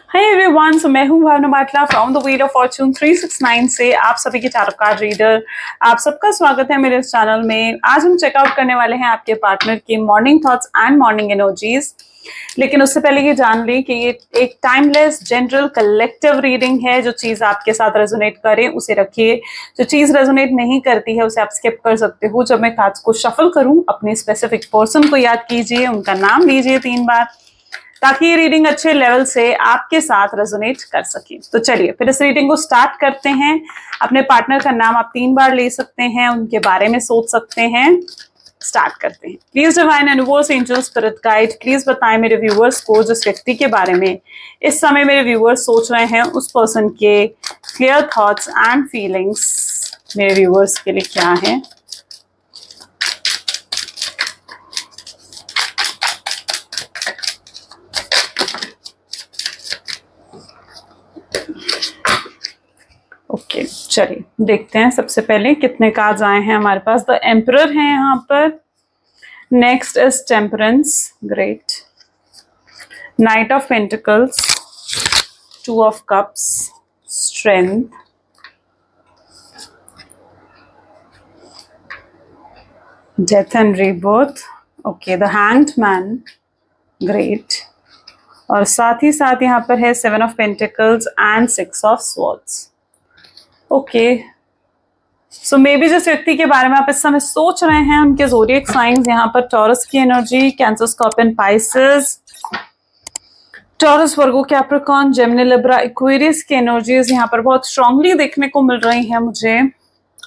Hi everyone, so मैं हूं Bhavna Batla from the wheel of fortune 369 से आप सभी के चारों कार्ड रीडर। आप सबका स्वागत है मेरे इस चैनल में। आज हम चेकआउट करने वाले हैं आपके पार्टनर की morning thoughts and morning energies. लेकिन उससे पहले ये जान लें कि ये एक टाइमलेस जनरल कलेक्टिव रीडिंग है। जो चीज आपके साथ रेजोनेट करे उसे रखिए, जो चीज रेजोनेट नहीं करती है उसे आप स्किप कर सकते हो। जब मैं कार्ड्स को शफल करूं, अपने स्पेसिफिक पर्सन को याद कीजिए, उनका नाम लीजिए 3 बार, ताकि ये रीडिंग अच्छे लेवल से आपके साथ रेजोनेट कर सके। तो चलिए फिर इस रीडिंग को स्टार्ट करते हैं। अपने पार्टनर का नाम आप 3 बार ले सकते हैं, उनके बारे में सोच सकते हैं। स्टार्ट करते हैं। Please divine universe, angel, spirit guide, please बताएं मेरे व्यूअर्स को जिस व्यक्ति के बारे में इस समय मेरे व्यूअर्स सोच रहे हैं, उस पर्सन के क्लियर थॉट्स एंड फीलिंग्स मेरे व्यूअर्स के लिए क्या है। ओके, चलिए देखते हैं सबसे पहले कितने कार्ड्स आए हैं हमारे पास। द एम्परर है यहाँ पर, next is temperance, great, night of pentacles, 2 of cups, strength, death and rebirth, okay, the hanged man, great, और साथ ही साथ यहाँ पर है 7 of pentacles and 6 of swords. Okay, so may be जिस व्यक्ति के बारे में आप इस समय सोच रहे हैं उनके ज़ोडिएक साइंस यहाँ पर टॉरस की energy, Cancer, Scorpion, Pisces, Taurus, Virgo, Capricorn, Gemini, Libra, Aquarius की एनर्जीज यहाँ पर बहुत स्ट्रांगली देखने को मिल रही हैं मुझे।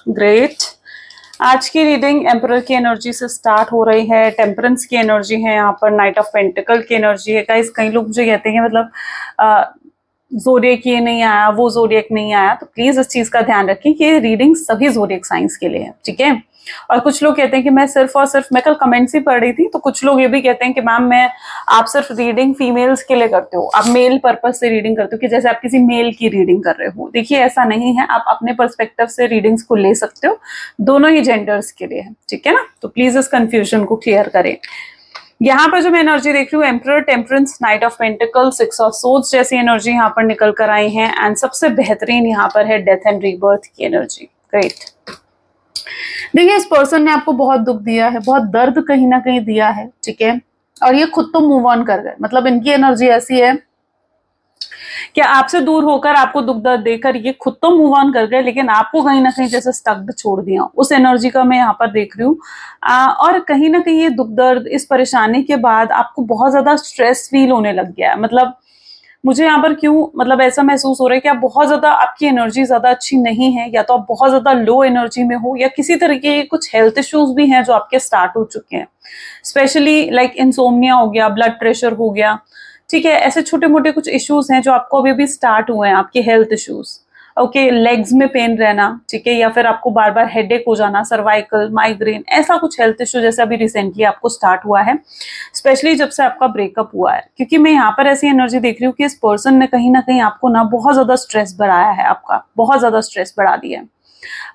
ग्रेट। आज की रीडिंग एम्परर की एनर्जी से स्टार्ट हो रही है। टेम्परेंस की एनर्जी है यहाँ पर, नाइट ऑफ पेंटिकल की एनर्जी है। गाइस, कई लोग मुझे कहते हैं मतलब ज़ोडिएक ये नहीं आया, वो ज़ोडिएक नहीं आया, तो प्लीज इस चीज का ध्यान रखें कि ये रीडिंग सभी ज़ोडिएक साइंस के लिए है, ठीक है। और कुछ लोग कहते हैं कि मैं सिर्फ और सिर्फ, मैं कल कमेंट्स ही पढ़ रही थी, तो कुछ लोग ये भी कहते हैं कि मैम आप सिर्फ रीडिंग फीमेल्स के लिए करते हो, आप मेल पर्पज से रीडिंग करते हो, कि जैसे आप किसी मेल की रीडिंग कर रहे हो। देखिए, ऐसा नहीं है, आप अपने पर्सपेक्टिव से रीडिंग्स को ले सकते हो, दोनों ही जेंडर्स के लिए है, ठीक है ना। तो प्लीज इस कंफ्यूजन को क्लियर करें। यहाँ पर जो मैं एनर्जी देख रही हूँ, emperor, temperance, night of pentacle, 6 of swords जैसी एनर्जी यहाँ पर निकल कर आई है। एंड सबसे बेहतरीन यहाँ पर है डेथ एंड रीबर्थ की एनर्जी। ग्रेट। देखिए, इस पर्सन ने आपको बहुत दुख दिया है, बहुत दर्द कहीं ना कहीं दिया है, ठीक है, और ये खुद तो मूव ऑन कर गए। मतलब इनकी एनर्जी ऐसी है कि आपसे दूर होकर, आपको दुख दर्द देकर ये खुद तो मूव ऑन कर गए, लेकिन आपको कहीं ना कहीं जैसे स्टक्ड छोड़ दिया, उस एनर्जी का मैं यहाँ पर देख रही हूँ। और कहीं ना कहीं ये दुख दर्द, इस परेशानी के बाद आपको बहुत ज्यादा स्ट्रेस फील होने लग गया है। मतलब मुझे यहाँ पर क्यों मतलब ऐसा महसूस हो रहा है कि आप बहुत ज्यादा, आपकी एनर्जी ज्यादा अच्छी नहीं है, या तो आप बहुत ज्यादा लो एनर्जी में हो, या किसी तरह के कुछ हेल्थ इश्यूज भी हैं जो आपके स्टार्ट हो चुके हैं। स्पेशली लाइक इंसोम्निया हो गया, ब्लड प्रेशर हो गया, ठीक है, ऐसे छोटे मोटे कुछ इश्यूज हैं जो आपको अभी भी स्टार्ट हुए हैं, आपके हेल्थ इश्यूज। ओके, लेग्स में पेन रहना, ठीक है, या फिर आपको बार बार हेडेक हो जाना, सर्वाइकल, माइग्रेन, ऐसा कुछ हेल्थ इश्यू जैसे अभी रिसेंटली आपको स्टार्ट हुआ है, स्पेशली जब से आपका ब्रेकअप हुआ है। क्योंकि मैं यहाँ पर ऐसी एनर्जी देख रही हूँ कि इस पर्सन ने कहीं ना कहीं आपको ना बहुत ज्यादा स्ट्रेस बढ़ाया है, आपका बहुत ज्यादा स्ट्रेस बढ़ा दिया है।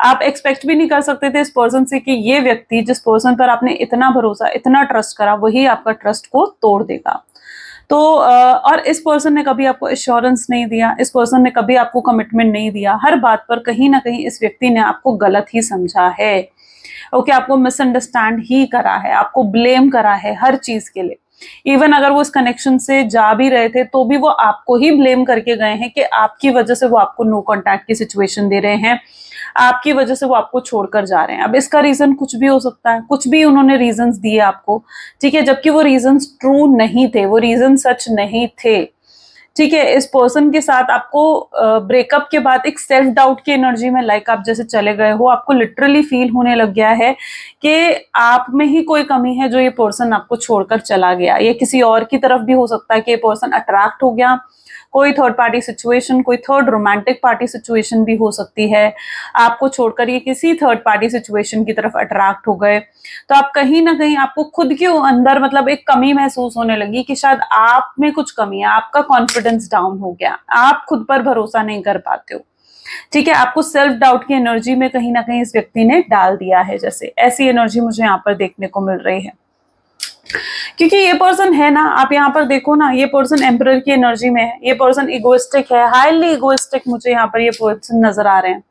आप एक्सपेक्ट भी नहीं कर सकते थे इस पर्सन से कि ये व्यक्ति, जिस पर्सन पर आपने इतना भरोसा, इतना ट्रस्ट करा, वही आपका ट्रस्ट को तोड़ देगा। तो और इस पर्सन ने कभी आपको एश्योरेंस नहीं दिया, इस पर्सन ने कभी आपको कमिटमेंट नहीं दिया। हर बात पर कहीं ना कहीं इस व्यक्ति ने आपको गलत ही समझा है। ओके, आपको मिसअंडरस्टैंड ही करा है, आपको ब्लेम करा है हर चीज के लिए। इवन अगर वो इस कनेक्शन से जा भी रहे थे तो भी वो आपको ही ब्लेम करके गए हैं कि आपकी वजह से वो आपको नो कॉन्टैक्ट की सिचुएशन दे रहे हैं, आपकी वजह से वो आपको छोड़कर जा रहे हैं। अब इसका रीजन कुछ भी हो सकता है, कुछ भी उन्होंने रीजंस दिए आपको, ठीक है, जबकि वो रीजंस ट्रू नहीं थे, वो रीजन सच नहीं थे, ठीक है। इस पर्सन के साथ आपको ब्रेकअप के बाद एक सेल्फ डाउट की एनर्जी में, लाइक आप जैसे चले गए हो, आपको लिटरली फील होने लग गया है कि आप में ही कोई कमी है जो ये पर्सन आपको छोड़कर चला गया। ये किसी और की तरफ भी हो सकता है कि ये पर्सन अट्रैक्ट हो गया, कोई थर्ड पार्टी सिचुएशन, कोई थर्ड रोमांटिक पार्टी सिचुएशन भी हो सकती है, आपको छोड़कर ये किसी थर्ड पार्टी सिचुएशन की तरफ अट्रैक्ट हो गए। तो आप कहीं ना कहीं, आपको खुद के अंदर मतलब एक कमी महसूस होने लगी कि शायद आप में कुछ कमी है, आपका कॉन्फिडेंस डाउन हो गया, आप खुद पर भरोसा नहीं कर पाते हो, ठीक है, आपको सेल्फ डाउट की एनर्जी में कहीं ना कहीं इस व्यक्ति ने डाल दिया है, जैसे ऐसी एनर्जी मुझे यहाँ पर देखने को मिल रही है। क्योंकि ये पर्सन है ना, आप यहाँ पर देखो ना, ये पर्सन एम्परर की एनर्जी में है, ये पर्सन इगोइस्टिक है, हाईली इगोइस्टिक मुझे यहाँ पर ये पर्सन नजर आ रहे हैं।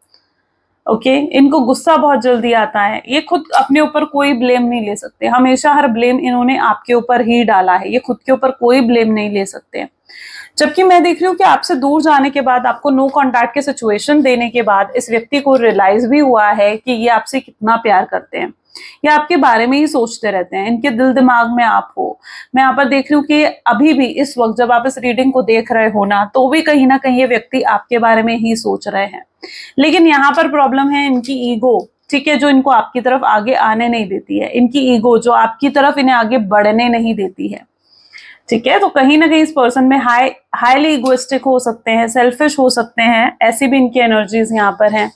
ओके इनको गुस्सा बहुत जल्दी आता है, ये खुद अपने ऊपर कोई ब्लेम नहीं ले सकते, हमेशा हर ब्लेम इन्होंने आपके ऊपर ही डाला है, ये खुद के ऊपर कोई ब्लेम नहीं ले सकते। जबकि मैं देख रही हूँ कि आपसे दूर जाने के बाद, आपको नो कॉन्टैक्ट की सिचुएशन देने के बाद इस व्यक्ति को रियलाइज भी हुआ है कि ये आपसे कितना प्यार करते हैं, ये आपके बारे में ही सोचते रहते हैं, इनके दिल दिमाग में आप हो। मैं यहाँ पर देख रही हूँ कि अभी भी इस वक्त जब आप इस रीडिंग को देख रहे हो ना, तो भी कहीं ना कहीं ये व्यक्ति आपके बारे में ही सोच रहे हैं। लेकिन यहाँ पर प्रॉब्लम है इनकी ईगो, ठीक है, जो इनको आपकी तरफ आगे आने नहीं देती है, इनकी ईगो जो आपकी तरफ इन्हें आगे बढ़ने नहीं देती है। ठीक है, तो कहीं ना कहीं इस पर्सन में हाईली इगोइस्टिक हो सकते हैं, सेल्फिश हो सकते हैं, ऐसी भी इनकी एनर्जीज यहाँ पर हैं।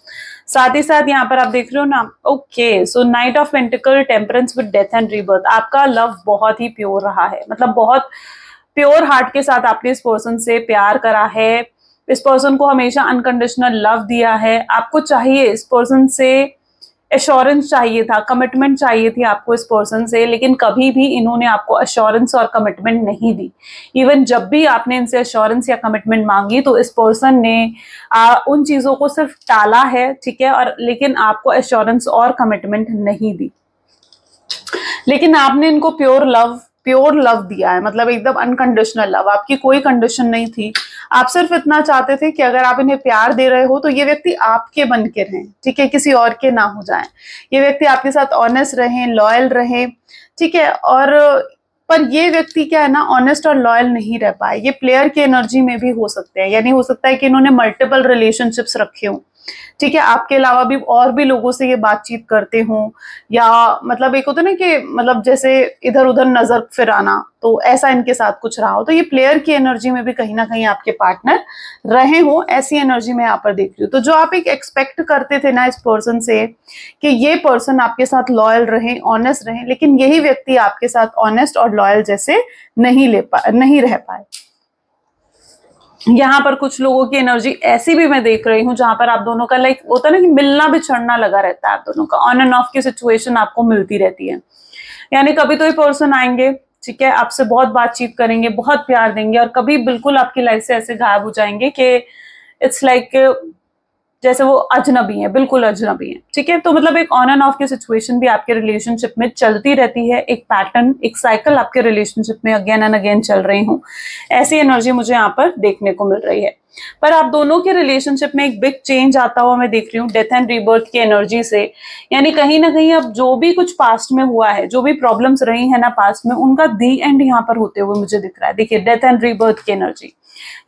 साथ ही साथ यहाँ पर आप देख रहे हो ना, okay so night of pentacle, temperance with death and rebirth, आपका लव बहुत ही प्योर रहा है, मतलब बहुत प्योर हार्ट के साथ आपने इस पर्सन से प्यार करा है, इस पर्सन को हमेशा अनकंडीशनल लव दिया है। आपको चाहिए इस पर्सन से एश्योरेंस चाहिए था, कमिटमेंट चाहिए थी आपको इस पर्सन से, लेकिन कभी भी इन्होंने आपको एश्योरेंस और कमिटमेंट नहीं दी। इवन जब भी आपने इनसे एश्योरेंस या कमिटमेंट मांगी तो इस पर्सन ने उन चीजों को सिर्फ टाला है, ठीक है, और लेकिन आपको एश्योरेंस और कमिटमेंट नहीं दी। लेकिन आपने इनको प्योर लव दिया है, मतलब एकदम अनकंडीशनल लव, आपकी कोई कंडीशन नहीं थी। आप सिर्फ इतना चाहते थे कि अगर आप इन्हें प्यार दे रहे हो तो ये व्यक्ति आपके बन के रहें, ठीक है, किसी और के ना हो जाएं। ये व्यक्ति आपके साथ ऑनेस्ट रहें, लॉयल रहें, ठीक है। और पर ये व्यक्ति क्या है ना, ऑनेस्ट और लॉयल नहीं रह पाए, ये प्लेयर की एनर्जी में भी हो सकते हैं, यानी हो सकता है कि इन्होंने मल्टीपल रिलेशनशिप्स रखे हों, ठीक है, आपके अलावा भी और भी लोगों से ये बातचीत करते हों, या मतलब एक होता है ना कि मतलब जैसे इधर उधर नजर फिराना, तो ऐसा इनके साथ कुछ रहा हो। तो ये प्लेयर की एनर्जी में भी कहीं ना कहीं आपके पार्टनर रहे हो, ऐसी एनर्जी में यहाँ पर देख रही हूँ। तो जो आप एक एक्सपेक्ट करते थे ना इस पर्सन से कि ये पर्सन आपके साथ लॉयल रहे, ऑनेस्ट रहे, लेकिन यही व्यक्ति आपके साथ ऑनेस्ट और लॉयल जैसे नहीं रह पाए। यहाँ पर कुछ लोगों की एनर्जी ऐसी भी मैं देख रही हूँ जहां पर आप दोनों का लाइक होता है ना कि मिलना बिछड़ना लगा रहता है, आप दोनों का ऑन एंड ऑफ की सिचुएशन आपको मिलती रहती है। यानी कभी तो ये पर्सन आएंगे, ठीक है, आपसे बहुत बातचीत करेंगे, बहुत प्यार देंगे, और कभी बिल्कुल आपकी लाइफ से ऐसे गायब हो जाएंगे कि इट्स लाइक जैसे वो अजनबी है, बिल्कुल अजनबी है, ठीक है। तो मतलब एक ऑन एंड ऑफ की सिचुएशन भी आपके रिलेशनशिप में चलती रहती है, एक पैटर्न, एक साइकिल आपके रिलेशनशिप में अगेन एंड अगेन चल रही हूँ, ऐसी एनर्जी मुझे यहाँ पर देखने को मिल रही है। पर आप दोनों के रिलेशनशिप में एक बिग चेंज आता हुआ मैं देख रही हूँ डेथ एंड रीबर्थ की एनर्जी से। यानी कहीं ना कहीं अब जो भी कुछ पास्ट में हुआ है, जो भी प्रॉब्लम्स रही है ना पास्ट में, उनका दी एंड यहाँ पर होते हुए मुझे दिख रहा है। देखिए डेथ एंड रीबर्थ की एनर्जी,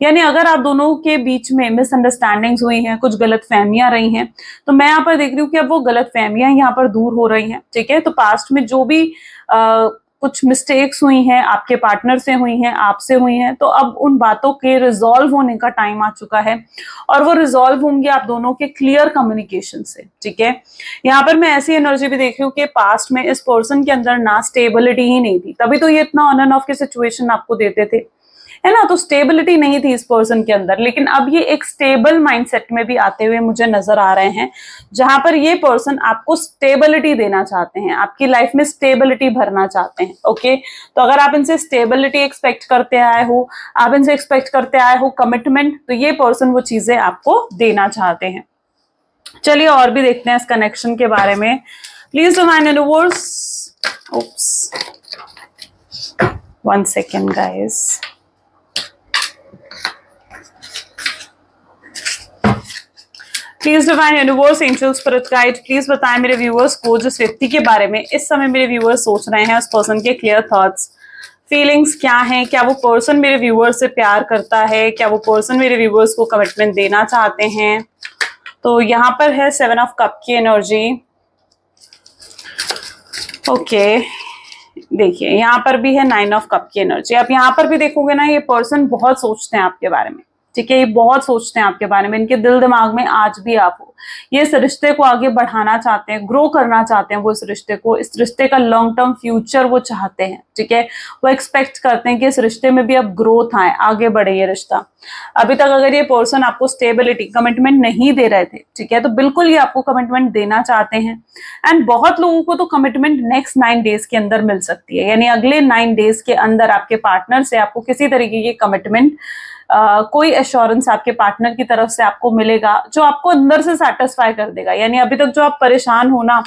यानी अगर आप दोनों के बीच में मिसअंडरस्टैंडिंग्स हुई हैं, कुछ गलतफहमियां रही हैं, तो मैं यहाँ पर देख रही हूँ कि अब वो गलतफहमियां यहाँ पर दूर हो रही हैं, ठीक है। तो पास्ट में जो भी कुछ मिस्टेक्स हुई हैं, आपके पार्टनर से हुई हैं, आपसे हुई हैं, तो अब उन बातों के रिजॉल्व होने का टाइम आ चुका है, और वो रिजॉल्व होंगे आप दोनों के क्लियर कम्युनिकेशन से, ठीक है। यहाँ पर मैं ऐसी एनर्जी भी देख रही हूँ कि पास्ट में इस पर्सन के अंदर ना स्टेबिलिटी ही नहीं थी, तभी तो ये इतना ऑन एंड ऑफ की सिचुएशन आपको देते थे, है ना। तो स्टेबिलिटी नहीं थी इस पर्सन के अंदर, लेकिन अब ये एक स्टेबल माइंडसेट में भी आते हुए मुझे नजर आ रहे हैं, जहां पर ये पर्सन आपको स्टेबिलिटी देना चाहते हैं, आपकी लाइफ में स्टेबिलिटी भरना चाहते हैं। ओके, तो अगर आप इनसे स्टेबिलिटी एक्सपेक्ट करते आए हो, आप इनसे एक्सपेक्ट करते आए हो कमिटमेंट, तो ये पर्सन वो चीजें आपको देना चाहते हैं। चलिए और भी देखते हैं इस कनेक्शन के बारे में। Please divine universe, oops 1 second guys. Please divine universe, angel, spirit guide, please बताएं मेरे व्यूअर्स को जिस व्यक्ति के बारे में इस समय मेरे व्यूअर्स सोच रहे हैं, उस पर्सन के क्लियर थॉट्स, फीलिंग्स क्या हैं। क्या वो पर्सन मेरे व्यूअर्स से प्यार करता है? क्या वो पर्सन मेरे व्यूअर्स को कमिटमेंट देना चाहते हैं? तो यहाँ पर है 7 ऑफ कप की एनर्जी। ओके, देखिए यहाँ पर भी है 9 ऑफ कप की एनर्जी। आप यहाँ पर भी देखोगे ना, ये पर्सन बहुत सोचते हैं आपके बारे में, ठीक है, ये बहुत सोचते हैं आपके बारे में, इनके दिल दिमाग में आज भी आप हो। ये इस रिश्ते को आगे बढ़ाना चाहते हैं, ग्रो करना चाहते हैं वो इस रिश्ते को, इस रिश्ते का लॉन्ग टर्म फ्यूचर वो चाहते हैं। ठीक है, वो एक्सपेक्ट करते हैं कि इस रिश्ते में भी अब ग्रोथ आए, आगे बढ़े ये रिश्ता। अभी तक अगर ये पर्सन आपको स्टेबिलिटी, कमिटमेंट नहीं दे रहे थे, ठीक है, तो बिल्कुल ये आपको कमिटमेंट देना चाहते हैं। एंड बहुत लोगों को तो कमिटमेंट नेक्स्ट 9 डेज के अंदर मिल सकती है, यानी अगले 9 डेज के अंदर आपके पार्टनर से आपको किसी तरीके की कमिटमेंट, कोई एश्योरेंस आपके पार्टनर की तरफ से आपको मिलेगा जो आपको अंदर से सेटिस्फाई कर देगा। यानी अभी तक जो आप परेशान हो ना,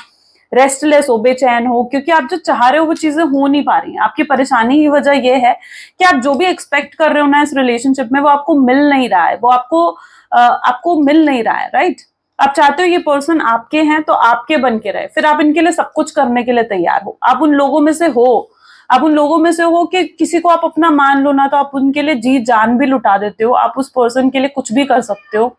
रेस्टलेस हो, बेचैन हो, क्योंकि आप जो चाह रहे हो वो चीजें हो नहीं पा रही हैं, आपकी परेशानी की वजह यह है कि आप जो भी एक्सपेक्ट कर रहे हो ना इस रिलेशनशिप में वो आपको मिल नहीं रहा है, वो आपको मिल नहीं रहा है, राइट। आप चाहते हो ये पर्सन आपके हैं तो आपके बन के रहे, फिर आप इनके लिए सब कुछ करने के लिए तैयार हो, आप उन लोगों में से हो, आप उन लोगों में से हो कि किसी को आप अपना मान लो ना तो आप उनके लिए जी जान भी लुटा देते हो, आप उस पर्सन के लिए कुछ भी कर सकते हो।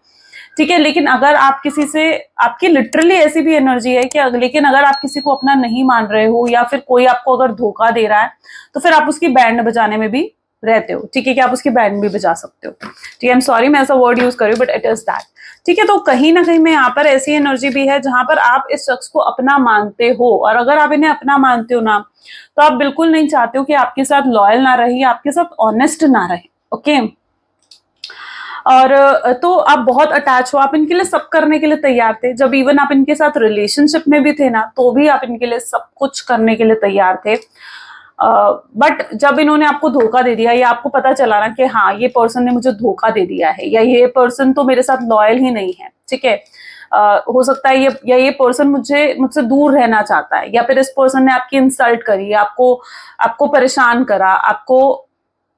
ठीक है, लेकिन अगर आप किसी से, आपकी लिटरली ऐसी भी एनर्जी है कि लेकिन अगर आप किसी को अपना नहीं मान रहे हो या फिर कोई आपको अगर धोखा दे रहा है तो फिर आप उसकी बैंड बजाने में भी रहते हो। ठीक है, कि आप उसकी बैंड भी बजा सकते हो। ठीक है, आई एम सॉरी मैं ऐसा वर्ड यूज कर रही हूँ बट इट इज दैट। ठीक है, तो कहीं ना कहीं में यहाँ पर ऐसी एनर्जी भी है जहां पर आप इस शख्स को अपना मानते हो, और अगर आप इन्हें अपना मानते हो ना तो आप बिल्कुल नहीं चाहते हो कि आपके साथ लॉयल ना रहे, आपके साथ ऑनेस्ट ना रहे। ओके, और तो आप बहुत अटैच हो, आप इनके लिए सब करने के लिए तैयार थे, जब इवन आप इनके साथ रिलेशनशिप में भी थे ना तो भी आप इनके लिए सब कुछ करने के लिए तैयार थे। बट जब इन्होंने आपको धोखा दे दिया या आपको पता चला ना कि हाँ ये पर्सन ने मुझे धोखा दे दिया है या ये पर्सन तो मेरे साथ लॉयल ही नहीं है, ठीक है, हो सकता है ये पर्सन मुझसे दूर रहना चाहता है, या फिर इस पर्सन ने आपकी इंसल्ट करी, आपको परेशान करा,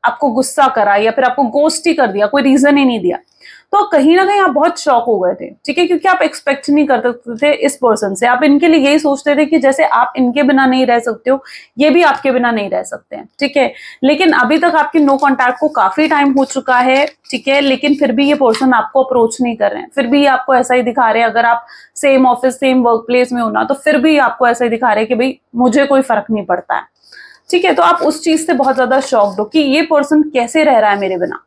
आपको गुस्सा करा, या फिर आपको गोस्ट ही कर दिया, कोई रीजन ही नहीं दिया, तो कहीं ना कहीं आप बहुत शॉक हो गए थे। ठीक है, क्योंकि आप एक्सपेक्ट नहीं करते थे इस पर्सन से, आप इनके लिए यही सोचते थे कि जैसे आप इनके बिना नहीं रह सकते हो ये भी आपके बिना नहीं रह सकते हैं। ठीक है, लेकिन अभी तक आपके नो कॉन्टैक्ट को काफी टाइम हो चुका है। ठीक है, लेकिन फिर भी ये पर्सन आपको अप्रोच नहीं कर रहे हैं, फिर भी आपको ऐसा ही दिखा रहे हैं, अगर आप same office same work place में हो ना तो फिर भी आपको ऐसा ही दिखा रहे हैं कि भाई मुझे कोई फर्क नहीं पड़ता है। ठीक है, तो आप उस चीज से बहुत ज्यादा शॉक्ड हो कि ये पर्सन कैसे रह रहा है मेरे बिना।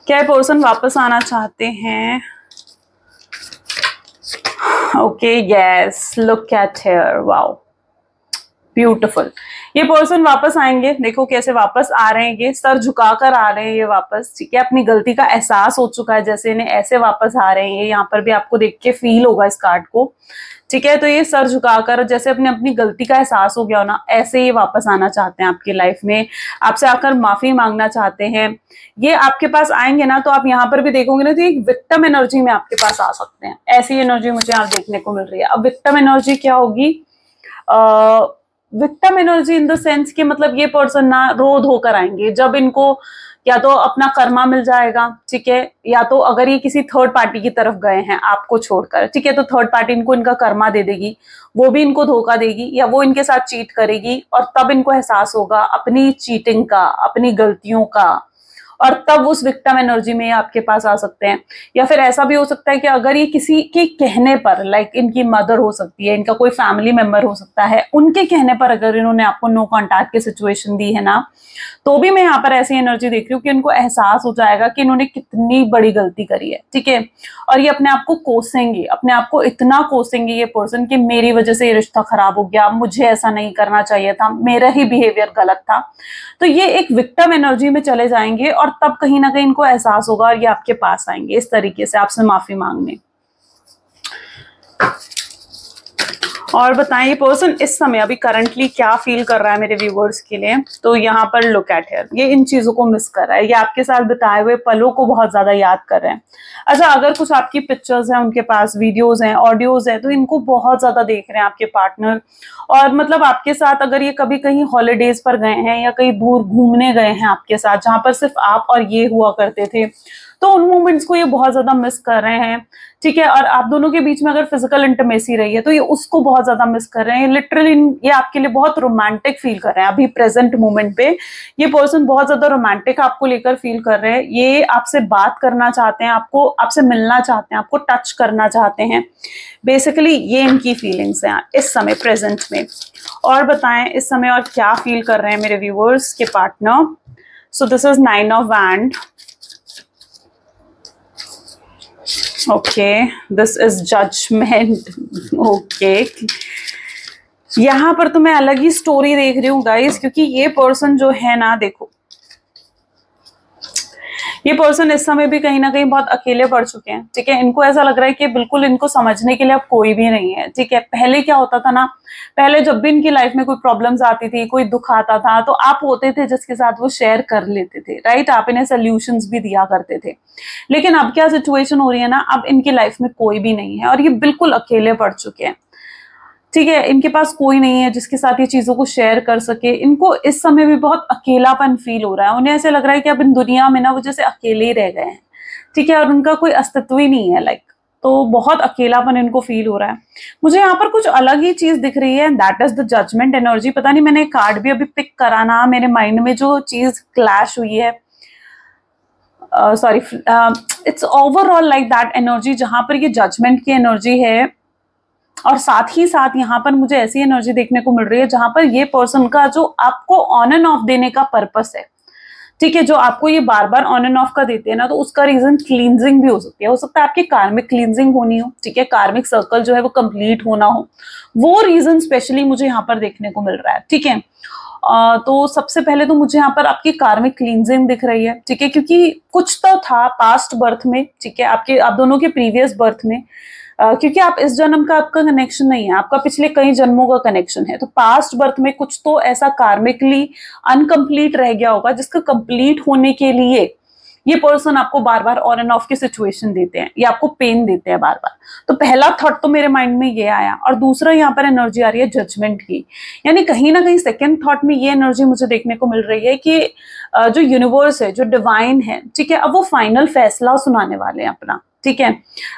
क्या पर्सन वापस आना चाहते हैं? Okay, yes, look at here, wow, beautiful. ये पर्सन वापस आएंगे, देखो कैसे वापस आ रहे हैं, ये सर झुकाकर आ रहे हैं ये वापस। ठीक है, अपनी गलती का एहसास हो चुका है जैसे इन्हें, ऐसे वापस आ रहे हैं ये। यहाँ पर भी आपको देख के फील होगा इस कार्ड को। ठीक है, तो ये सर झुकाकर जैसे अपनी गलती का एहसास हो गया हो ना, ऐसे ये वापस आना चाहते हैं आपकी लाइफ में, आपसे आकर माफी मांगना चाहते हैं। ये आपके पास आएंगे ना तो आप यहाँ पर भी देखोगे ना तो एक विक्टिम एनर्जी में आपके पास आ सकते हैं, ऐसी एनर्जी मुझे यहाँ देखने को मिल रही है। अब विक्टिम एनर्जी क्या होगी? Victim energy in the sense कि मतलब ये पर्सन ना रो धोकर आएंगे जब इनको या तो अपना कर्मा मिल जाएगा, ठीक है, या तो अगर ये किसी थर्ड पार्टी की तरफ गए हैं आपको छोड़कर, ठीक है, तो थर्ड पार्टी इनको इनका कर्मा दे देगी, वो भी इनको धोखा देगी या वो इनके साथ चीट करेगी, और तब इनको एहसास होगा अपनी चीटिंग का, अपनी गलतियों का, और तब उस विक्टिम एनर्जी में आपके पास आ सकते हैं। या फिर ऐसा भी हो सकता है कि अगर ये किसी के कहने पर, लाइक इनकी मदर हो सकती है, इनका कोई फैमिली मेंबर हो सकता है, उनके कहने पर अगर इन्होंने आपको नो कॉन्टैक्ट की सिचुएशन दी है ना, तो भी मैं यहाँ पर ऐसी एनर्जी देख रही हूँ कि इनको एहसास हो जाएगा कि इन्होंने कितनी बड़ी गलती करी है। ठीक है, और ये अपने आप को कोसेंगे, अपने आप को इतना कोसेंगे ये पर्सन कि मेरी वजह से ये रिश्ता खराब हो गया, मुझे ऐसा नहीं करना चाहिए था, मेरा ही बिहेवियर गलत था। तो ये एक विक्टिम एनर्जी में चले जाएंगे और तब कहीं ना कहीं इनको एहसास होगा और ये आपके पास आएंगे इस तरीके से आपसे माफी मांगने। और बताएं ये पर्सन इस समय अभी करंटली क्या फील कर रहा है मेरे व्यूवर्स के लिए। तो यहाँ पर लुक एट हियर, ये इन चीजों को मिस कर रहा है, ये आपके साथ बिताए हुए पलों को बहुत ज्यादा याद कर रहे हैं। अच्छा, अगर कुछ आपकी पिक्चर्स हैं, उनके पास वीडियोस हैं, ऑडियोज हैं, तो इनको बहुत ज्यादा देख रहे हैं आपके पार्टनर। और मतलब आपके साथ अगर ये कभी कहीं हॉलीडेज पर गए हैं या कहीं दूर घूमने गए हैं आपके साथ, जहां पर सिर्फ आप और ये हुआ करते थे, तो उन मोमेंट्स को ये बहुत ज्यादा मिस कर रहे हैं। ठीक है, और आप दोनों के बीच में अगर फिजिकल इंटीमेसी रही है तो ये उसको बहुत ज्यादा मिस कर रहे हैं। लिटरली ये आपके लिए बहुत रोमांटिक फील कर रहे हैं अभी प्रेजेंट मोमेंट पे। ये पर्सन बहुत ज्यादा रोमांटिक आपको लेकर फील कर रहे हैं, ये आपसे बात करना चाहते हैं, आपसे मिलना चाहते हैं, आपको टच करना चाहते हैं। बेसिकली ये इनकी फीलिंग्स हैं इस समय प्रेजेंट में। और बताएं इस समय और क्या फील कर रहे हैं मेरे व्यूअर्स के partner. So this is 9 of wand, okay, this is judgement. Okay, यहाँ पर तो मैं अलग ही स्टोरी देख रही हूँ गाइस, क्योंकि ये पर्सन जो है ना, देखो ये पर्सन इस समय भी कहीं ना कहीं बहुत अकेले पड़ चुके हैं। ठीक है, इनको ऐसा लग रहा है कि बिल्कुल इनको समझने के लिए अब कोई भी नहीं है। ठीक है, पहले क्या होता था ना, पहले जब भी इनकी लाइफ में कोई प्रॉब्लम्स आती थी, कोई दुख आता था, तो आप होते थे जिसके साथ वो शेयर कर लेते थे, राइट, आप इन्हें सोल्यूशंस भी दिया करते थे। लेकिन अब क्या सिचुएशन हो रही है ना, अब इनकी लाइफ में कोई भी नहीं है और ये बिल्कुल अकेले पड़ चुके हैं। ठीक है, इनके पास कोई नहीं है जिसके साथ ये चीजों को शेयर कर सके। इनको इस समय भी बहुत अकेलापन फील हो रहा है। उन्हें ऐसे लग रहा है कि अब इन दुनिया में ना वो जैसे अकेले ही रह गए हैं। ठीक है, और उनका कोई अस्तित्व ही नहीं है, लाइक, तो बहुत अकेलापन इनको फील हो रहा है। मुझे यहाँ पर कुछ अलग ही चीज दिख रही है, that is the judgement energy. पता नहीं, मैंने कार्ड भी अभी पिक करा ना, मेरे माइंड में जो चीज क्लैश हुई है, sorry, it's overall like that energy, जहां पर ये जजमेंट की एनर्जी है। और साथ ही साथ यहाँ पर मुझे ऐसी एनर्जी देखने को मिल रही है जहां पर ये पर्सन का जो आपको ऑन एंड ऑफ देने का पर्पस है, ठीक है, जो आपको ये बार बार ऑन एंड ऑफ का देते हैं ना, तो उसका रीजन क्लींजिंग भी हो सकती है। हो सकता है आपकी कार्मिक क्लींजिंग होनी हो, ठीक है, कार्मिक सर्कल जो है वो कंप्लीट होना हो, वो रीजन स्पेशली मुझे यहाँ पर देखने को मिल रहा है। ठीक है, तो सबसे पहले तो मुझे यहाँ पर आपकी कार्मिक क्लींजिंग दिख रही है। ठीक है, क्योंकि कुछ तो था पास्ट बर्थ में, ठीक है, आप दोनों के प्रीवियस बर्थ में, क्योंकि आप इस जन्म का आपका कनेक्शन नहीं है, आपका पिछले कई जन्मों का कनेक्शन है, तो पास्ट बर्थ में कुछ तो ऐसा कार्मिकली अनकंप्लीट रह गया होगा जिसका कंप्लीट होने के लिए ये पर्सन आपको बार बार ऑन एंड ऑफ की सिचुएशन देते हैं, ये आपको पेन देते हैं बार बार। तो पहला थॉट तो मेरे माइंड में ये आया, और दूसरा यहाँ पर एनर्जी आ रही है जजमेंट की, यानी कहीं ना कहीं सेकेंड थॉट में ये एनर्जी मुझे देखने को मिल रही है कि जो यूनिवर्स है, जो डिवाइन है, ठीक है, अब वो फाइनल फैसला सुनाने वाले हैं अपना। ठीक है,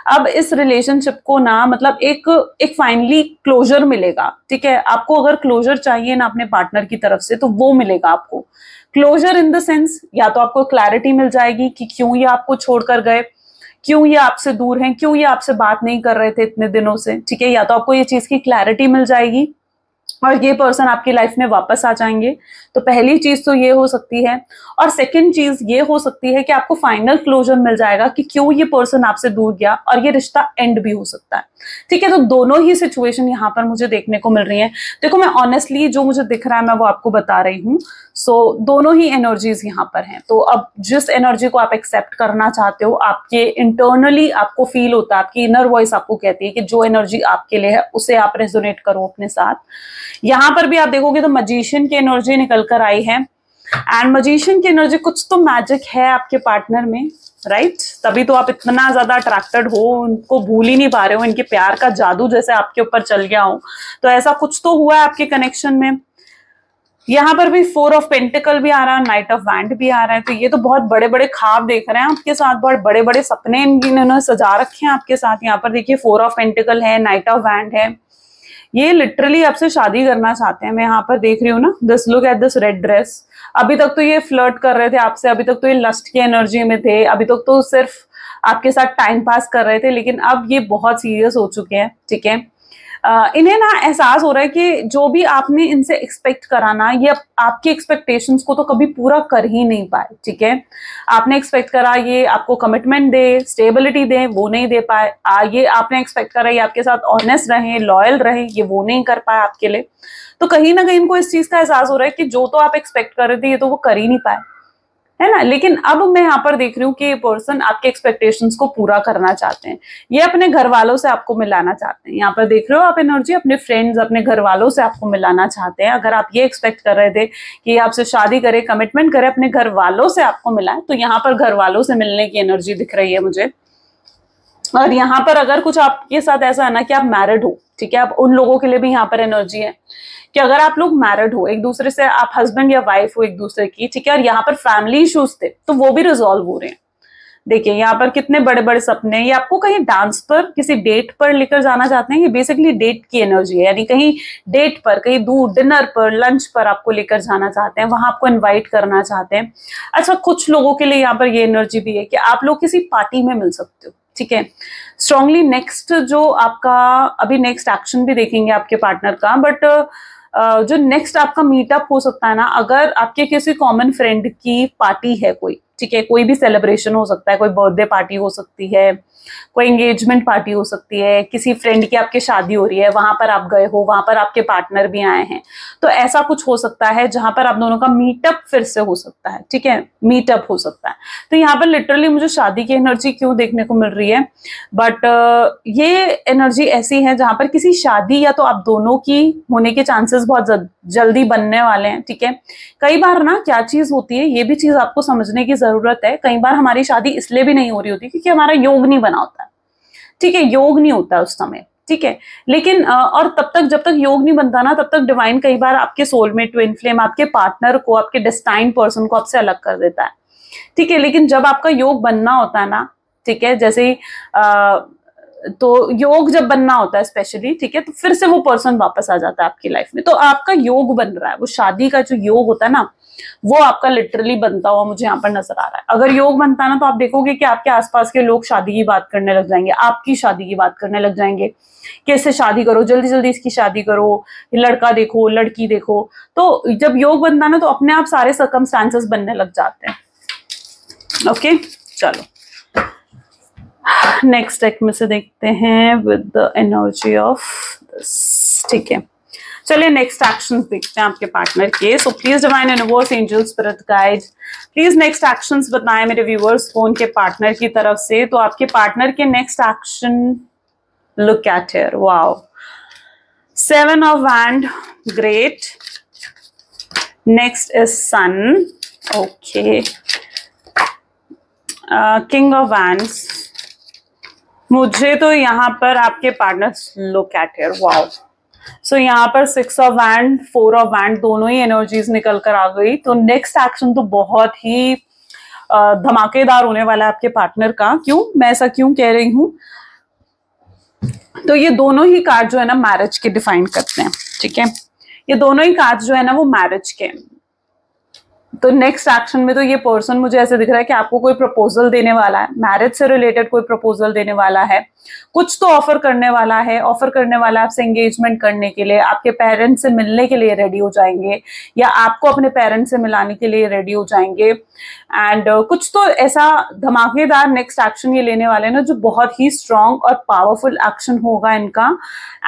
अब इस रिलेशनशिप को ना, मतलब एक फाइनली क्लोजर मिलेगा। ठीक है, आपको अगर क्लोजर चाहिए ना अपने पार्टनर की तरफ से, तो वो मिलेगा आपको। क्लोजर इन द सेंस, या तो आपको क्लैरिटी मिल जाएगी कि क्यों ये आपको छोड़कर गए, क्यों ये आपसे दूर हैं, क्यों ये आपसे बात नहीं कर रहे थे इतने दिनों से। ठीक है, या तो आपको ये चीज की क्लैरिटी मिल जाएगी और ये पर्सन आपकी लाइफ में वापस आ जाएंगे। तो पहली चीज तो ये हो सकती है, और सेकंड चीज ये हो सकती है कि आपको फाइनल क्लोजर मिल जाएगा कि क्यों ये पर्सन आपसे दूर गया, और ये रिश्ता एंड भी हो सकता है। ठीक है, तो दोनों ही सिचुएशन यहाँ पर मुझे देखने को मिल रही है। देखो, मैं ऑनेस्टली जो मुझे दिख रहा है मैं वो आपको बता रही हूँ। सो दोनों ही एनर्जीज यहाँ पर हैं। तो अब जिस एनर्जी को आप एक्सेप्ट करना चाहते हो, आपके इंटरनली आपको फील होता है, आपकी इनर वॉइस आपको कहती है कि जो एनर्जी आपके लिए है उसे आप रेजोनेट करो अपने साथ। यहाँ पर भी आप देखोगे तो मजिशियन की एनर्जी निकल कर आई है, एंड मजिशियन की एनर्जी, कुछ तो मैजिक है आपके पार्टनर में, राइट, तभी तो आप इतना ज्यादा अट्रैक्टेड हो, उनको भूल ही नहीं पा रहे हो, इनके प्यार का जादू जैसे आपके ऊपर चल गया हो। तो ऐसा कुछ तो हुआ है आपके कनेक्शन में। यहाँ पर भी 4 ऑफ पेंटिकल भी आ रहा है, नाइट ऑफ वैंड भी आ रहा है। तो ये तो बहुत बड़े बड़े ख्वाब देख रहे हैं आपके साथ, बहुत बड़े बड़े सपने इन्होंने सजा रखे हैं आपके साथ। यहाँ पर देखिए 4 ऑफ पेंटिकल है, नाइट ऑफ वैंड है, ये लिटरली आपसे शादी करना चाहते हैं। मैं यहाँ पर देख रही हूँ ना, this look at this red dress. अभी तक तो ये फ्लर्ट कर रहे थे आपसे, अभी तक तो ये लस्ट की एनर्जी में थे, अभी तक तो सिर्फ आपके साथ टाइम पास कर रहे थे, लेकिन अब ये बहुत सीरियस हो चुके हैं। ठीक है, इन्हें ना एहसास हो रहा है कि जो भी आपने इनसे एक्सपेक्ट करा ना, ये आपकी एक्सपेक्टेशंस को तो कभी पूरा कर ही नहीं पाए। ठीक है, आपने एक्सपेक्ट करा ये आपको कमिटमेंट दे, स्टेबिलिटी दे, वो नहीं दे पाए। ये आपने एक्सपेक्ट करा ये आपके साथ ऑनेस्ट रहे, लॉयल रहे, ये वो नहीं कर पाए आपके लिए। तो कहीं ना कहीं इनको इस चीज का एहसास हो रहा है कि जो तो आप एक्सपेक्ट कर रहे थे ये तो वो कर ही नहीं पाए, है ना। लेकिन अब मैं यहाँ पर देख रही हूँ कि ये पर्सन आपके एक्सपेक्टेशंस को पूरा करना चाहते हैं, ये अपने घर वालों से आपको मिलाना चाहते हैं। यहाँ पर देख रहे हो आप एनर्जी, अपने फ्रेंड्स, अपने घर वालों से आपको मिलाना चाहते हैं। अगर आप ये एक्सपेक्ट कर रहे थे कि ये आपसे शादी करे, कमिटमेंट करे, अपने घर वालों से आपको मिलाए, तो यहाँ पर घर वालों से मिलने की एनर्जी दिख रही है मुझे। और यहाँ पर अगर कुछ आपके साथ ऐसा है ना कि आप मैरिड हो, ठीक है, अब उन लोगों के लिए भी यहाँ पर एनर्जी है कि अगर आप लोग मैरिड हो एक दूसरे से, आप हस्बैंड या वाइफ हो एक दूसरे की, ठीक है, और यहाँ पर फैमिली इश्यूज थे तो वो भी रिजॉल्व हो रहे हैं। देखिए यहाँ पर कितने बड़े बड़े सपने, ये आपको कहीं डांस पर, किसी डेट पर लेकर जाना चाहते हैं। ये बेसिकली डेट की एनर्जी है, यानी कहीं डेट पर, कहीं दूर डिनर पर, लंच पर आपको लेकर जाना चाहते हैं, वहां आपको इन्वाइट करना चाहते हैं। अच्छा, कुछ लोगों के लिए यहाँ पर ये एनर्जी भी है कि आप लोग किसी पार्टी में मिल सकते हो। ठीक है, स्ट्रांगली नेक्स्ट जो आपका अभी नेक्स्ट एक्शन भी देखेंगे आपके पार्टनर का, बट जो नेक्स्ट आपका मीटअप हो सकता है ना, अगर आपके किसी कॉमन फ्रेंड की पार्टी है कोई, ठीक है, कोई भी सेलिब्रेशन हो सकता है, कोई बर्थडे पार्टी हो सकती है, कोई एंगेजमेंट पार्टी हो सकती है, किसी फ्रेंड की आपकी शादी हो रही है, वहां पर आप गए हो, वहां पर आपके पार्टनर भी आए हैं, तो ऐसा कुछ हो सकता है जहां पर आप दोनों का मीटअप फिर से हो सकता है, ठीक है, मीटअप हो सकता है। तो यहाँ पर लिटरली मुझे शादी की एनर्जी क्यों देखने को मिल रही है, बट ये एनर्जी ऐसी है जहां पर किसी शादी या तो आप दोनों की होने के चांसेस बहुत जल्दी बनने वाले हैं, ठीक है। कई बार ना क्या चीज होती है, ये भी चीज आपको समझने की जरूरत है, कई बार हमारी शादी इसलिए भी नहीं हो रही होती क्योंकि हमारा योग नहीं बना होता है, ठीक है, योग नहीं होता उस समय, ठीक है। लेकिन और तब तक जब तक योग नहीं बनता ना, तब तक डिवाइन कई बार आपके सोलमेट, ट्विन फ्लेम, आपके पार्टनर को, आपके डेस्टाइन्ड पर्सन को आपसे अलग कर देता है, ठीक है। लेकिन जब आपका योग बनना होता है ना, ठीक है, जैसे ही तो योग जब बनना होता है स्पेशली, ठीक है, तो फिर से वो पर्सन वापस आ जाता है आपकी लाइफ में। तो आपका योग बन रहा है, वो शादी का जो योग होता है ना, वो आपका लिटरली बनता हुआ मुझे यहाँ पर नजर आ रहा है। अगर योग बनता है ना, तो आप देखोगे कि आपके आसपास के लोग शादी की बात करने लग जाएंगे, आपकी शादी की बात करने लग जाएंगे कि इससे शादी करो, जल्दी जल्दी इसकी शादी करो, लड़का देखो, लड़की देखो। तो जब योग बनता है ना, तो अपने आप सारे सर्कमस्टांसेस बनने लग जाते हैं। ओके, चलो नेक्स्ट डेक में से देखते हैं with the energy of this, ठीक है। चलिए नेक्स्ट एक्शंस देखते हैं आपके पार्टनर के। So please divine universe, angel, spirit guide, please next actions बताएं मेरे व्यूअर्स को उनके पार्टनर की तरफ से। तो आपके पार्टनर के next action, look at here, wow, 7 of Wands, great. Next is Sun, okay. King of Wands, मुझे तो यहाँ पर आपके partner, look at here, wow. So यहाँ पर 6 of Wands, 4 of Wands, दोनों ही एनर्जीज निकल कर आ गई। तो नेक्स्ट एक्शन तो बहुत ही धमाकेदार होने वाला है आपके पार्टनर का। क्यों, मैं ऐसा क्यों कह रही हूँ, तो ये दोनों ही कार्ड जो है ना मैरिज के डिफाइन करते हैं, ठीक है। ये दोनों ही कार्ड जो है ना वो मैरिज के। तो नेक्स्ट एक्शन में तो ये पर्सन मुझे ऐसे दिख रहा है कि आपको कोई प्रपोजल देने वाला है, मैरिज से रिलेटेड कोई प्रपोजल देने वाला है, कुछ तो ऑफर करने वाला है, ऑफर करने वाला है आपसे एंगेजमेंट करने के लिए, आपके पेरेंट्स से मिलने के लिए रेडी हो जाएंगे, या आपको अपने पेरेंट्स से मिलाने के लिए रेडी हो जाएंगे। एंड कुछ तो ऐसा धमाकेदार नेक्स्ट एक्शन ये लेने वाले हैं ना, जो बहुत ही स्ट्रॉन्ग और पावरफुल एक्शन होगा इनका।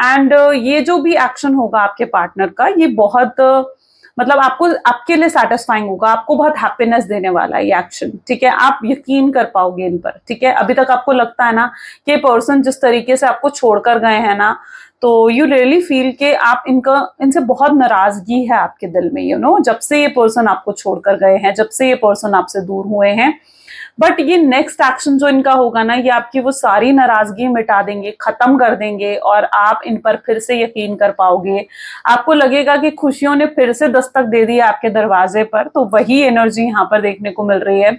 एंड ये जो भी एक्शन होगा आपके पार्टनर का, ये बहुत मतलब आपको, आपके लिए सेटिस्फाइंग होगा, आपको बहुत हैप्पीनेस देने वाला है ये एक्शन, ठीक है। आप यकीन कर पाओगे इन पर, ठीक है। अभी तक आपको लगता है ना कि पर्सन जिस तरीके से आपको छोड़कर गए हैं ना, तो यू रियली फील कि आप इनसे बहुत नाराजगी है आपके दिल में, यू नो, जब से ये पर्सन आपको छोड़कर गए हैं, जब से ये पर्सन आपसे दूर हुए हैं। बट ये नेक्स्ट एक्शन जो इनका होगा ना, ये आपकी वो सारी नाराजगी मिटा देंगे, खत्म कर देंगे, और आप इन पर फिर से यकीन कर पाओगे। आपको लगेगा कि खुशियों ने फिर से दस्तक दे दी आपके दरवाजे पर। तो वही एनर्जी यहाँ पर देखने को मिल रही है।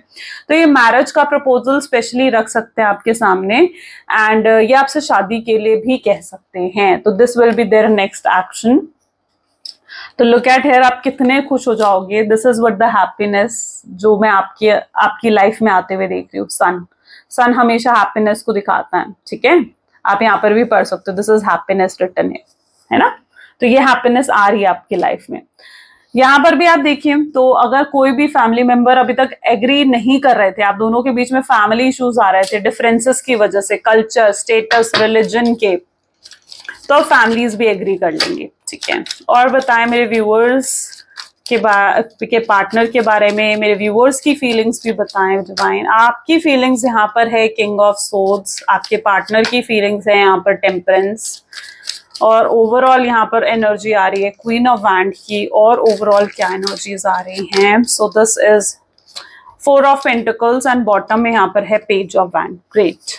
तो ये मैरिज का प्रपोजल स्पेशली रख सकते हैं आपके सामने, एंड ये आपसे शादी के लिए भी कह सकते हैं। तो this will be there next action. तो लुक एट हियर, आप कितने खुश हो जाओगे। This is what the happiness जो मैं आपकी लाइफ में आते हुए देख रही हूँ। सन हमेशा हैप्पीनेस को दिखाता है, ठीक है। आप यहाँ पर भी पढ़ सकते हो, दिस इज हैप्पीनेस रिटन है ना। तो ये हैप्पीनेस आ रही है आपकी लाइफ में। यहाँ पर भी आप देखिए, तो अगर कोई भी फैमिली मेंबर अभी तक एग्री नहीं कर रहे थे, आप दोनों के बीच में फैमिली इश्यूज आ रहे थे डिफरेंसेस की वजह से, कल्चर, स्टेटस, रिलीजन के, तो फैमिलीज भी एग्री कर लेंगे, ठीक है। और बताएं मेरे व्यूअर्स के पार्टनर के बारे में, मेरे व्यूअर्स की फीलिंग्स भी बताएं डिवाइन। आपकी फीलिंग्स यहाँ पर है किंग ऑफ सोर्ड्स, आपके पार्टनर की फीलिंग्स है यहाँ पर टेम्परेंस, और ओवरऑल यहाँ पर एनर्जी आ रही है क्वीन ऑफ वैंड की। और ओवरऑल क्या एनर्जीज आ रही हैं, सो this is 4 of pentacles, and bottom में यहाँ पर है पेज ऑफ वैंड, ग्रेट।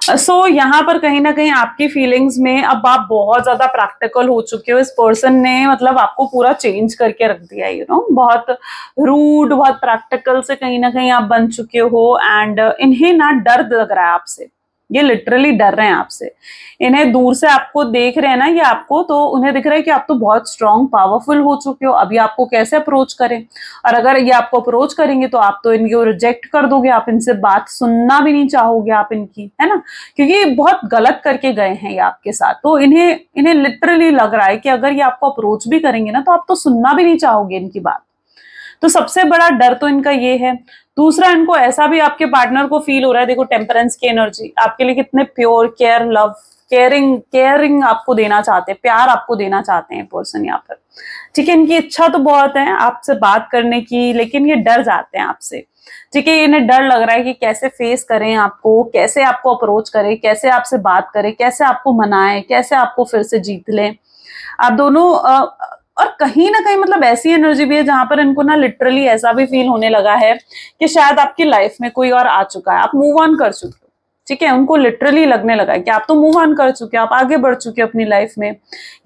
सो यहाँ पर कहीं ना कहीं आपकी फीलिंग्स में अब आप बहुत ज्यादा प्रैक्टिकल हो चुके हो। इस पर्सन ने मतलब आपको पूरा चेंज करके रख दिया, यू नो, बहुत रूड, बहुत प्रैक्टिकल से कहीं ना कहीं आप बन चुके हो। एंड इन्हें ना डर लग रहा है आपसे, ये लिटरली डर रहे हैं आपसे। इन्हें दूर से आपको देख रहे हैं ना ये आपको, तो उन्हें दिख रहा है कि आप तो बहुत स्ट्रांग, पावरफुल हो चुके हो, अभी आपको कैसे अप्रोच करें। और अगर ये आपको अप्रोच करेंगे तो आप तो इनको रिजेक्ट कर दोगे, आप इनसे बात सुनना भी नहीं चाहोगे आप इनकी, है ना, क्योंकि ये बहुत गलत करके गए हैं ये आपके साथ। तो इन्हें लिटरली लग रहा है कि अगर ये आपको अप्रोच भी करेंगे ना, तो आप तो सुनना भी नहीं चाहोगे इनकी बात। तो सबसे बड़ा डर तो इनका ये है। दूसरा, इनको ऐसा भी आपके पार्टनर को फील हो रहा है, देखो टेम्परेंस की एनर्जी आपके लिए कितने प्योर, केयर, लव, केयरिंग आपको देना चाहते हैं, प्यार आपको देना चाहते हैं पर्सन यहाँ पर, ठीक है। इनकी इच्छा तो बहुत है आपसे बात करने की, लेकिन ये डर जाते हैं आपसे, ठीक है। इन्हें डर लग रहा है कि कैसे फेस करें आपको, कैसे आपको अप्रोच करें, कैसे आपसे बात करें, कैसे आपको मनाएं, कैसे आपको फिर से जीत लें आप दोनों। और कहीं ना कहीं मतलब ऐसी एनर्जी भी है जहां पर इनको ना लिटरली ऐसा भी फील होने लगा है कि शायद आपकी लाइफ में कोई और आ चुका है, आप मूव ऑन कर चुके हो, ठीक है। उनको लिटरली लगने लगा है कि आप तो मूव ऑन कर चुके हो, आप आगे बढ़ चुके हो अपनी लाइफ में,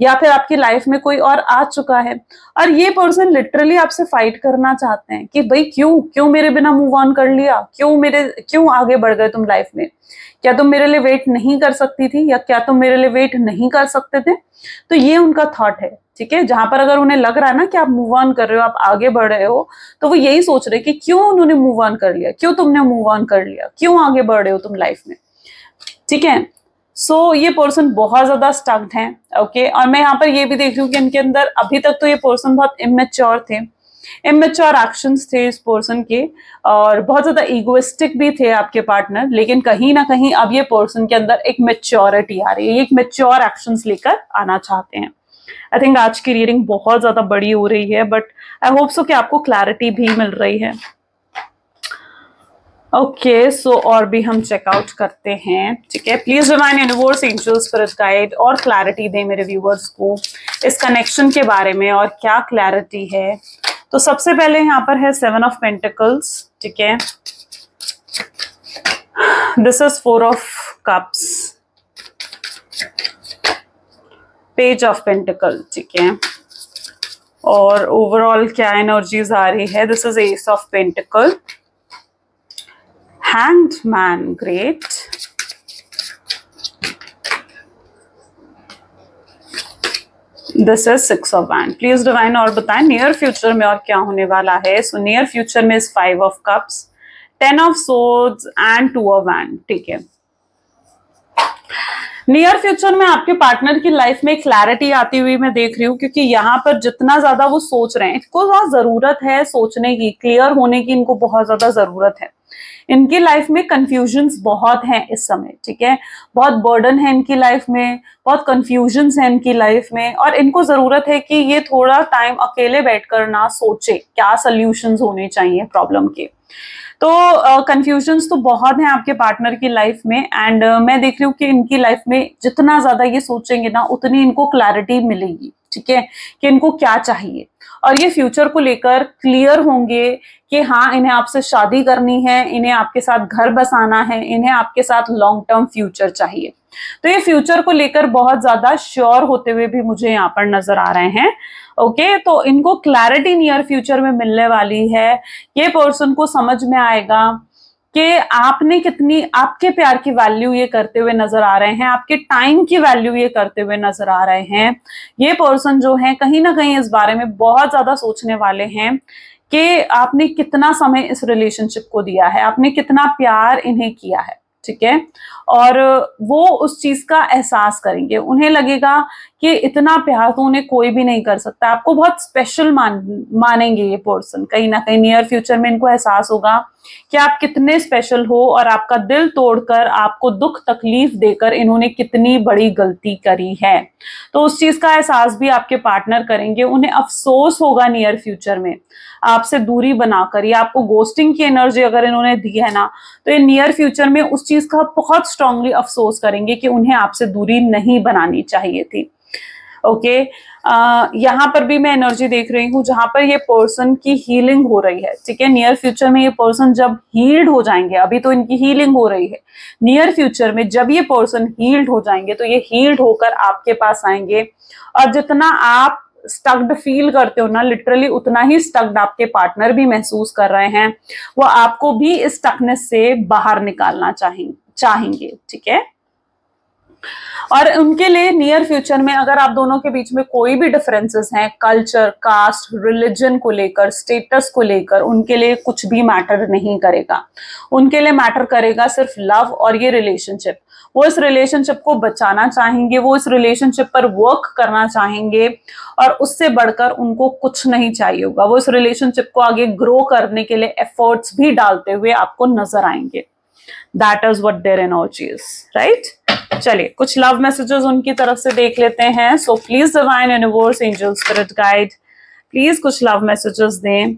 या फिर आपकी लाइफ में कोई और आ चुका है। और ये पर्सन लिटरली आपसे फाइट करना चाहते हैं कि भाई क्यों मेरे बिना मूव ऑन कर लिया, क्यों आगे बढ़ गए तुम लाइफ में, क्या तुम मेरे लिए वेट नहीं कर सकती थी, या क्या तुम मेरे लिए वेट नहीं कर सकते थे। तो ये उनका थॉट है, ठीक है। जहां पर अगर उन्हें लग रहा है ना कि आप मूव ऑन कर रहे हो, आप आगे बढ़ रहे हो, तो वो यही सोच रहे कि क्यों उन्होंने मूव ऑन कर लिया, क्यों तुमने मूव ऑन कर लिया, क्यों आगे बढ़ रहे हो तुम लाइफ में, ठीक है। सो ये पर्सन बहुत ज्यादा स्टक्ड है, ओके। और मैं यहाँ पर ये भी देख रही हूँ कि इनके अंदर अभी तक तो ये पर्सन बहुत इमेच्योर थे, इमेच्योर एक्शंस थे इस पर्सन के, और बहुत ज्यादा इगोइस्टिक भी थे आपके पार्टनर। लेकिन कहीं ना कहीं अब ये पर्सन के अंदर एक मेच्योरिटी आ रही है, एक मेच्योर एक्शंस लेकर आना चाहते हैं। आई थिंक आज की रीडिंग बहुत ज्यादा बड़ी हो रही है, बट आई होप सो कि आपको क्लैरिटी भी मिल रही है। ओके, सो और भी हम चेकआउट करते हैं, ठीक है। Please divine universe, angels, spirit guide और क्लैरिटी दे मेरे व्यूअर्स को इस कनेक्शन के बारे में, और क्या क्लैरिटी है। तो सबसे पहले यहाँ पर है 7 ऑफ पेंटिकल्स, ठीक है। This is 4 of cups, page of pentacle, ठीक है। और ओवरऑल क्या एनर्जीज आ रही है, this is S of pentacle, hanged man, great, this is 6 of wand. Please divine और बताएं नियर फ्यूचर में और क्या होने वाला है। सो नियर फ्यूचर में is 5 of cups, 10 of swords and 2 of wand, ठीक है। नियर फ्यूचर में आपके पार्टनर की लाइफ में क्लैरिटी आती हुई मैं देख रही हूँ, क्योंकि यहाँ पर जितना ज्यादा वो सोच रहे हैं, इनको बहुत जरूरत है सोचने की, क्लियर होने की इनको बहुत ज्यादा जरूरत है। इनकी लाइफ में कंफ्यूजन्स बहुत हैं इस समय, ठीक है। बहुत बर्डन है इनकी लाइफ में, बहुत कंफ्यूजन्स है इनकी लाइफ में, और इनको जरूरत है कि ये थोड़ा टाइम अकेले बैठकर ना सोचे क्या सोल्यूशंस होने चाहिए प्रॉब्लम के। तो कंफ्यूजन्स तो बहुत हैं आपके पार्टनर की लाइफ में, एंड मैं देख रही हूँ कि इनकी लाइफ में जितना ज्यादा ये सोचेंगे ना, उतनी इनको क्लैरिटी मिलेगी, ठीक है, कि इनको क्या चाहिए। और ये फ्यूचर को लेकर क्लियर होंगे कि हाँ, इन्हें आपसे शादी करनी है, इन्हें आपके साथ घर बसाना है, इन्हें आपके साथ लॉन्ग टर्म फ्यूचर चाहिए। तो ये फ्यूचर को लेकर बहुत ज्यादा श्योर होते हुए भी मुझे यहाँ पर नजर आ रहे हैं, ओके। तो इनको क्लैरिटी नियर फ्यूचर में मिलने वाली है। ये पर्सन को समझ में आएगा कि आपने कितनी, आपके प्यार की वैल्यू ये करते हुए नजर आ रहे हैं, आपके टाइम की वैल्यू ये करते हुए नजर आ रहे हैं। ये पर्सन जो है कहीं ना कहीं इस बारे में बहुत ज्यादा सोचने वाले हैं कि आपने कितना समय इस रिलेशनशिप को दिया है, आपने कितना प्यार इन्हें किया है, ठीक है। और वो उस चीज का एहसास करेंगे, उन्हें लगेगा कि इतना प्यार तो उन्हें कोई भी नहीं कर सकता, आपको बहुत स्पेशल मानेंगे ये पर्सन। कहीं ना कहीं नियर फ्यूचर में इनको एहसास होगा कि आप कितने स्पेशल हो, और आपका दिल तोड़कर, आपको दुख तकलीफ देकर इन्होंने कितनी बड़ी गलती करी है। तो उस चीज का एहसास भी आपके पार्टनर करेंगे। उन्हें अफसोस होगा नियर फ्यूचर में आपसे दूरी बनाकर, या आपको गोस्टिंग की एनर्जी अगर इन्होंने दी है ना, तो ये नियर फ्यूचर में उस चीज का बहुत स्ट्रांगली अफसोस करेंगे कि उन्हें आपसे दूरी नहीं बनानी चाहिए थी, ओके। यहाँ पर भी मैं एनर्जी देख रही हूँ जहां पर ये पर्सन की हीलिंग हो रही है, ठीक है। नियर फ्यूचर में ये पर्सन जब हील्ड हो जाएंगे, अभी तो इनकी हीलिंग हो रही है, नियर फ्यूचर में जब ये पर्सन हील्ड हो जाएंगे तो ये हील्ड होकर आपके पास आएंगे। और जितना आप स्टक्ड फील करते हो ना, लिटरली उतना ही स्टक्ड आपके पार्टनर भी महसूस कर रहे हैं। वो आपको भी इस स्टकनेस से बाहर निकालना चाहेंगे, ठीक है। और उनके लिए नियर फ्यूचर में अगर आप दोनों के बीच में कोई भी डिफरेंसेस हैं, कल्चर, कास्ट, रिलीजन को लेकर, स्टेटस को लेकर, उनके लिए कुछ भी मैटर नहीं करेगा। उनके लिए मैटर करेगा सिर्फ लव और ये रिलेशनशिप। वो इस रिलेशनशिप को बचाना चाहेंगे, वो इस रिलेशनशिप पर वर्क करना चाहेंगे और उससे बढ़कर उनको कुछ नहीं चाहिए होगा। वो इस रिलेशनशिप को आगे ग्रो करने के लिए एफर्ट्स भी डालते हुए आपको नजर आएंगे। That is what their energy is, right. चलिए कुछ लव मैसेजेस उनकी तरफ से देख लेते हैं। So please divine universe, angel, spirit guide, please कुछ लव मैसेजेस दें।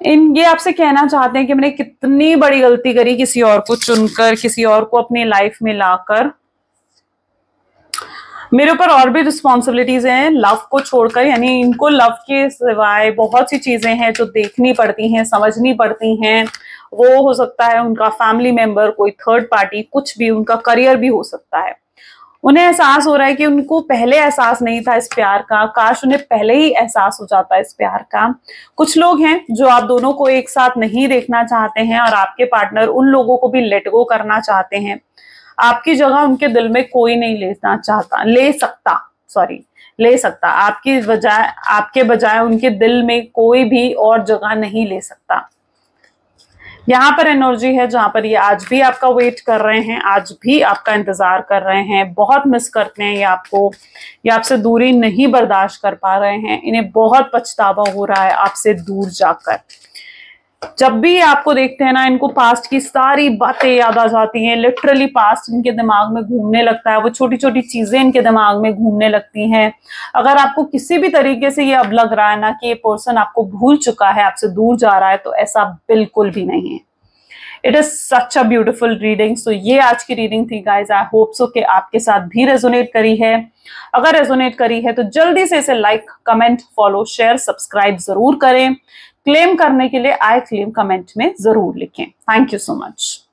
ये आपसे कहना चाहते हैं कि मैंने कितनी बड़ी गलती करी किसी और को चुनकर, किसी और को अपनी लाइफ में लाकर। मेरे ऊपर और भी रिस्पॉन्सिबिलिटीज हैं लव को छोड़कर, यानी इनको लव के सिवाय बहुत सी चीजें हैं जो देखनी पड़ती हैं, समझनी पड़ती हैं। वो हो सकता है उनका फैमिली मेंबर, कोई थर्ड पार्टी, कुछ भी, उनका करियर भी हो सकता है। उन्हें एहसास हो रहा है कि उनको पहले एहसास नहीं था इस प्यार का, काश उन्हें पहले ही एहसास हो जाता इस प्यार का। कुछ लोग हैं जो आप दोनों को एक साथ नहीं देखना चाहते हैं और आपके पार्टनर उन लोगों को भी लेट गो करना चाहते हैं। आपकी जगह उनके दिल में कोई नहीं ले सकता आपके बजाय उनके दिल में कोई भी और जगह नहीं ले सकता। यहाँ पर एनर्जी है जहां पर ये आज भी आपका वेट कर रहे हैं, आज भी आपका इंतजार कर रहे हैं, बहुत मिस करते हैं ये आपको, ये आपसे दूरी नहीं बर्दाश्त कर पा रहे हैं, इन्हें बहुत पछतावा हो रहा है आपसे दूर जाकर। जब भी आपको देखते हैं ना, इनको पास्ट की सारी बातें याद आ जाती हैं, लिटरली पास्ट इनके दिमाग में घूमने लगता है, वो छोटी छोटी चीजें इनके दिमाग में घूमने लगती हैं। अगर आपको किसी भी तरीके से ये अब लग रहा है ना कि ये पर्सन आपको भूल चुका है, आपसे दूर जा रहा है, तो ऐसा बिल्कुल भी नहीं है। It is such a beautiful reading. So ये आज की रीडिंग थी गाइज। आई होप सो कि आपके साथ भी रेजोनेट करी है। अगर रेजोनेट करी है तो जल्दी से इसे like, comment, follow, share, subscribe जरूर करें। क्लेम करने के लिए आई क्लेम कमेंट में जरूर लिखें। Thank you so much.